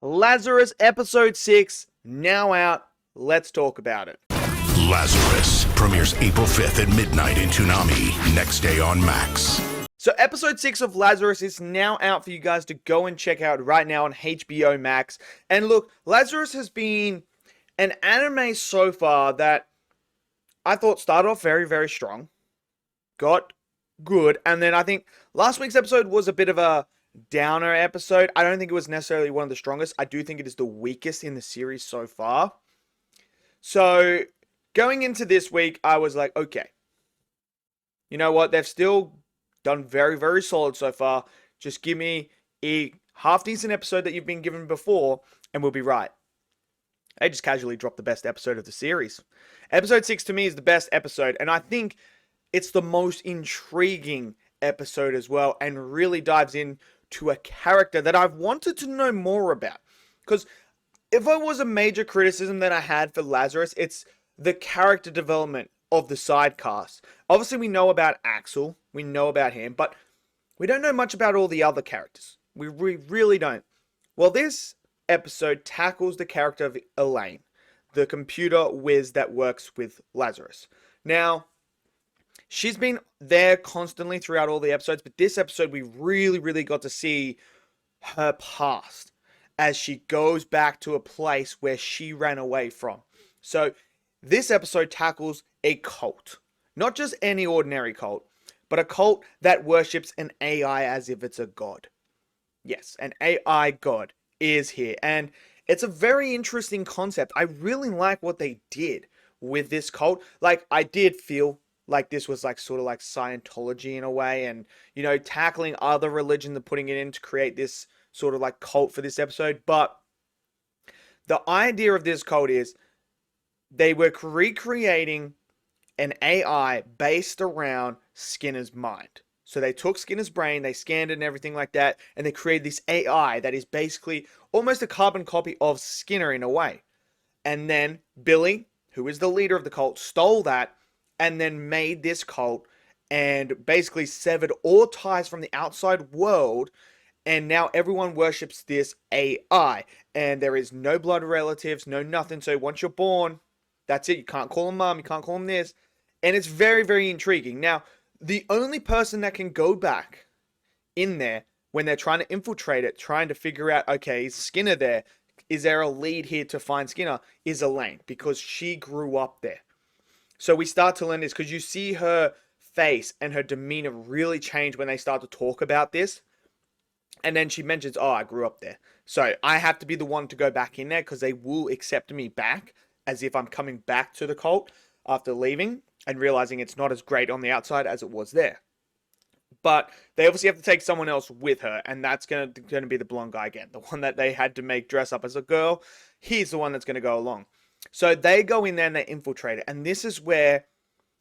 Lazarus episode 6, now out. Let's talk about it. Lazarus premieres April 5th at midnight in Toonami, next day on Max. So episode 6 of Lazarus is now out for you guys to go and check out right now on HBO Max. And look, Lazarus has been an anime so far that I thought started off very, very strong. Got good. And then I think last week's episode was a bit of a downer episode. I don't think it was necessarily one of the strongest. I do think it is the weakest in the series so far. So going into this week, I was like, okay, you know what? They've still done very, very solid so far. Just give me a half-decent episode that you've been given before, and we'll be right. They just casually dropped the best episode of the series. Episode 6 to me is the best episode, and I think it's the most intriguing episode as well, and really dives into a character that I've wanted to know more about. Because if there was a major criticism that I had for Lazarus, it's the character development of the side cast. Obviously, we know about Axel, we know about him, but we don't know much about all the other characters. We really don't. Well, this episode tackles the character of Elaine, the computer whiz that works with Lazarus. Now, she's been there constantly throughout all the episodes, but this episode we really got to see her past as she goes back to a place where she ran away from. So this episode tackles a cult. Not just any ordinary cult, but a cult that worships an AI as if it's a god. Yes, an AI god is here. And it's a very interesting concept. I really like what they did with this cult. Like, I did feel like this was like sort of like Scientology in a way, and you know, tackling other religions and putting it in to create this sort of like cult for this episode. But the idea of this cult is they were recreating an AI based around Skinner's mind. So they took Skinner's brain, they scanned it and everything like that, and they created this AI that is basically almost a carbon copy of Skinner in a way. And then Billy, who is the leader of the cult, stole that and then made this cult and basically severed all ties from the outside world. And now everyone worships this AI. And there is no blood relatives, no nothing. So once you're born, that's it. You can't call him mom, you can't call him this. And it's very intriguing. Now, the only person that can go back in there when they're trying to infiltrate it, trying to figure out, okay, is Skinner there? Is there a lead here to find Skinner? Is Elaine, because she grew up there. So we start to learn this because you see her face and her demeanor really change when they start to talk about this. And then she mentions, oh, I grew up there. So I have to be the one to go back in there because they will accept me back as if I'm coming back to the cult after leaving and realizing it's not as great on the outside as it was there. But they obviously have to take someone else with her, and that's going to be the blonde guy again. The one that they had to make dress up as a girl, he's the one that's going to go along. So they go in there and they infiltrate it. And this is where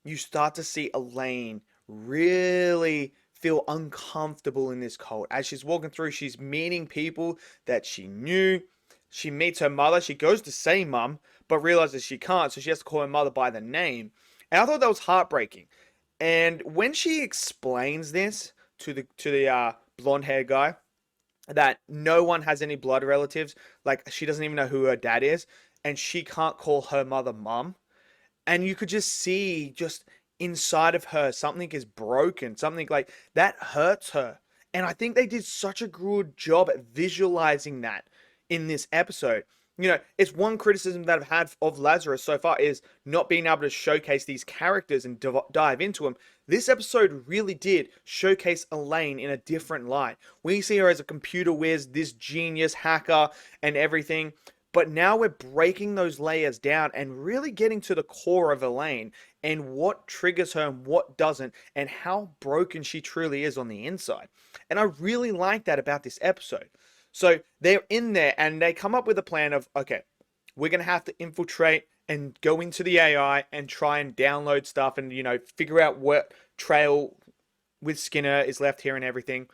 you start to see Elaine really feel uncomfortable in this cult. As she's walking through, she's meeting people that she knew. She meets her mother. She goes to say mum, but realizes she can't, so she has to call her mother by the name. And I thought that was heartbreaking. And when she explains this to the blonde hair guy, that no one has any blood relatives, like she doesn't even know who her dad is, and she can't call her mother mum, and you could just see just inside of her something is broken, something like that hurts her. And I think they did such a good job at visualizing that in this episode. You know, it's one criticism that I've had of Lazarus so far is not being able to showcase these characters and dive into them. This episode really did showcase Elaine in a different light. We see her as a computer whiz, this genius hacker and everything. But now we're breaking those layers down and really getting to the core of Elaine and what triggers her and what doesn't, and how broken she truly is on the inside. And I really like that about this episode. So they're in there and they come up with a plan of, okay, we're going to have to infiltrate and go into the AI and try and download stuff and, you know, figure out what trail with Skinner is left here and everything.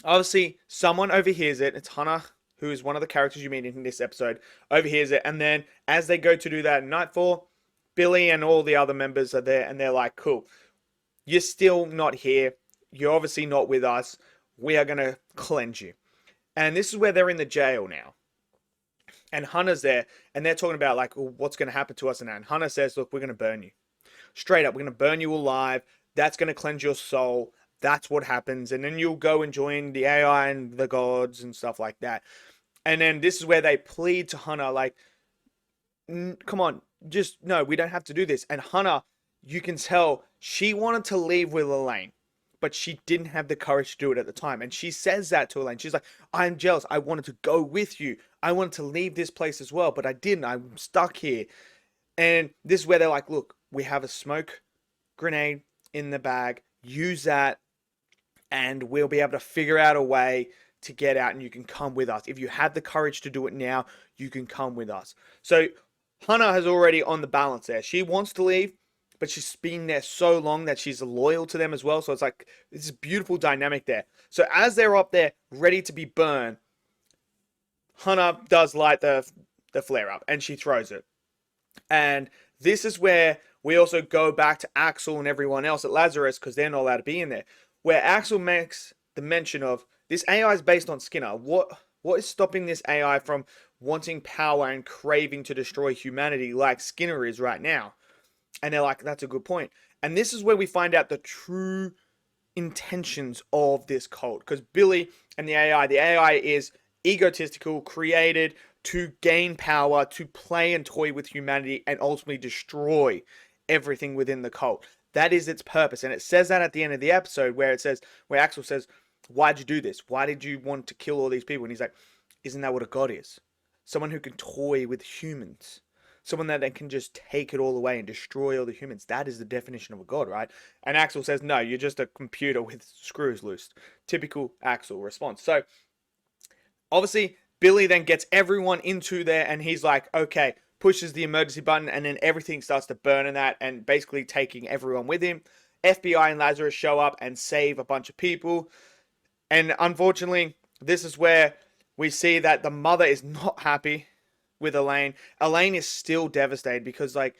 Obviously, someone overhears it. It's Hannah, who is one of the characters you meet in this episode, overhears it. And then as they go to do that at Nightfall, Billy and all the other members are there and they're like, cool, you're still not here. You're obviously not with us. We are going to cleanse you. And this is where they're in the jail now. And Hunter's there, and they're talking about, like, well, what's going to happen to us and that. And Hunter says, look, we're going to burn you. Straight up, we're going to burn you alive. That's going to cleanse your soul. That's what happens. And then you'll go and join the AI and the gods and stuff like that. And then this is where they plead to Hunter, like, come on, just, no, we don't have to do this. And Hunter, you can tell she wanted to leave with Elaine, but she didn't have the courage to do it at the time. And she says that to Elaine. She's like, I'm jealous. I wanted to go with you. I wanted to leave this place as well, but I didn't. I'm stuck here. And this is where they're like, look, we have a smoke grenade in the bag. Use that, and we'll be able to figure out a way to get out, and you can come with us. If you have the courage to do it now, you can come with us. So Hannah has already on the balance there. She wants to leave, but she's been there so long that she's loyal to them as well. So it's like this beautiful dynamic there. So as they're up there ready to be burned, Hannah does light the flare up, and she throws it. And this is where we also go back to Axel and everyone else at Lazarus, because they're not allowed to be in there, where Axel makes the mention of this AI is based on Skinner. What is stopping this AI from wanting power and craving to destroy humanity like Skinner is right now? And they're like, that's a good point. And this is where we find out the true intentions of this cult. Because Billy and the AI is egotistical, created to gain power, to play and toy with humanity, and ultimately destroy everything within the cult. That is its purpose. And it says that at the end of the episode, where Axel says, why'd you do this? Why did you want to kill all these people? And he's like, isn't that what a god is? Someone who can toy with humans. Someone that can just take it all away and destroy all the humans. That is the definition of a god, right? And Axel says, no, you're just a computer with screws loose. Typical Axel response. So, obviously, Billy then gets everyone into there, and he's like, okay, pushes the emergency button, and then everything starts to burn in that, and basically taking everyone with him. FBI and Lazarus show up and save a bunch of people. And unfortunately, this is where we see that the mother is not happy with Elaine. Elaine is still devastated because, like,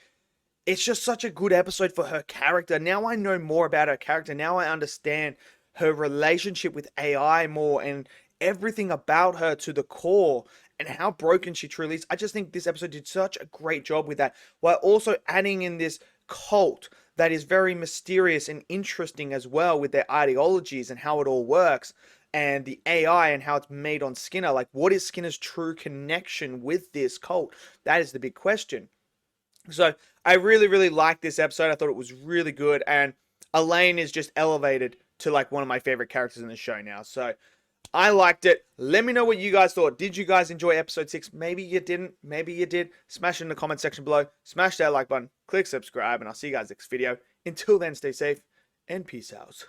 it's just such a good episode for her character. Now I know more about her character. Now I understand her relationship with AI more and everything about her to the core and how broken she truly is. I just think this episode did such a great job with that, while also adding in this cult that is very mysterious and interesting as well, with their ideologies and how it all works, and the AI and how it's made on Skinner. Like, what is Skinner's true connection with this cult? That is the big question. So I really, really liked this episode. I thought it was really good, and Elaine is just elevated to like one of my favorite characters in the show now. So I liked it. Let me know what you guys thought. Did you guys enjoy episode 6? Maybe you didn't. Maybe you did. Smash it in the comment section below. Smash that like button. Click subscribe. And I'll see you guys next video. Until then, stay safe and peace out.